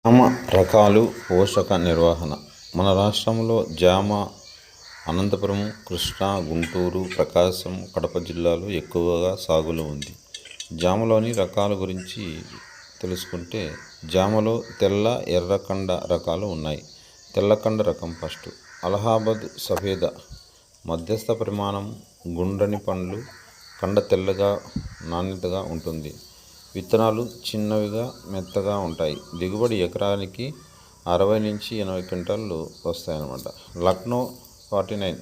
జామ రకాలు పోషక నిర్వహణ. మన రాష్ట్రంలో జామ అనంతపురం, కృష్ణా, గుంటూరు, ప్రకాశం, కడప జిల్లాలో ఎక్కువగా సాగులో ఉంది. జామలోని రకాల గురించి తెలుసుకుంటే, జామలో తెల్ల, ఎర్రకండ రకాలు ఉన్నాయి. తెల్లకండ రకం ఫస్ట్. అలహాబాద్ సఫేద మధ్యస్థ పరిమాణం, గుండ్రని పండ్లు, కండ తెల్లగా నాణ్యతగా ఉంటుంది. విత్తనాలు చిన్నవిగా మెత్తగా ఉంటాయి. దిగుబడి ఎకరానికి 60 నుంచి 80 క్వింటాలు వస్తాయన్నమాట. లక్నో 49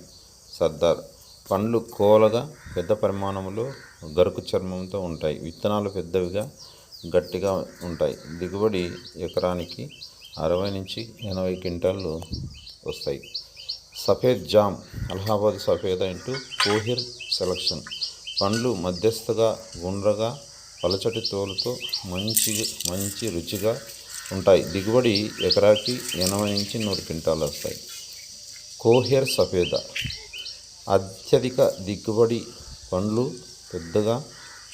సర్దార్ పండ్లు కోలగా పెద్ద పరిమాణంలో గరుకు చర్మంతో ఉంటాయి. విత్తనాలు పెద్దవిగా గట్టిగా ఉంటాయి. దిగుబడి ఎకరానికి 60 నుంచి 80 క్వింటాలు వస్తాయి. సఫేద్ జామ్ అలహాబాద్ సఫేద ఇంటూ కోహిర్ సెలక్షన్ పండ్లు మధ్యస్థగా గుండ్రగా పలచటి తోలుతో మంచి రుచిగా ఉంటాయి. దిగుబడి ఎకరాకి 80 నుంచి 100 క్వింటాలు వస్తాయి. కోహిర్ సఫేద అత్యధిక దిగుబడి, పండ్లు పెద్దగా,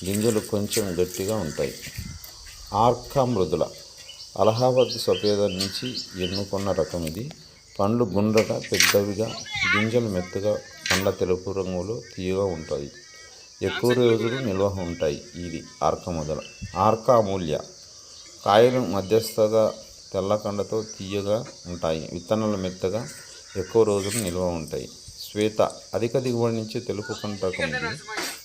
గింజలు కొంచెం గట్టిగా ఉంటాయి. ఆర్కా మృదుల అలహాబాద్ సఫేద నుంచి ఎన్నుకున్న రకం ఇది. పండ్లు గుండ్రగా పెద్దవిగా, గింజలు మెత్తగా, కండ తెలుపు రంగులో తీయగా ఉంటాయి. ఎక్కువ రోజులు నిల్వ ఉంటాయి. ఇది ఆర్కా అమూల్య కాయలు మధ్యస్థగా తెల్లకండతో తీయగా ఉంటాయి. విత్తనాలు మెత్తగా, ఎక్కువ రోజులు నిల్వ ఉంటాయి. శ్వేత అధిక దిగుబడి నుంచి తెలుపు కండ రకం ఇది.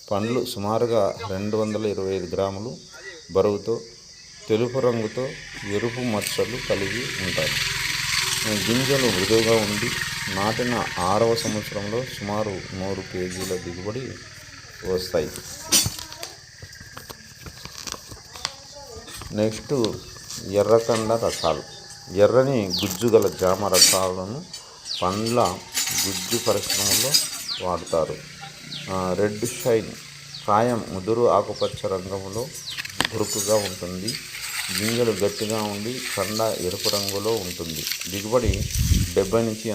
పండ్లు సుమారుగా 225 గ్రాములు బరువుతో, తెలుపు రంగుతో ఎరుపు మచ్చలు కలిగి ఉంటాయి. గింజలు మృదువుగా ఉండి నాటిన 6వ సంవత్సరంలో సుమారు 100 కేజీల దిగుబడి వస్తాయి. నెక్స్ట్ ఎర్రకండ రకాలు. ఎర్రని గుజ్జు గల జామ రకాలను పండ్ల గుజ్జు పరిశ్రమలో వాడతారు. రెడ్ షైన్ కాయం ముదురు ఆకుపచ్చ రంగులో బురుకుగా ఉంటుంది. గింజలు గట్టిగా ఉండి కండ ఎరుపు రంగులో ఉంటుంది. దిగుబడి 70 నుంచి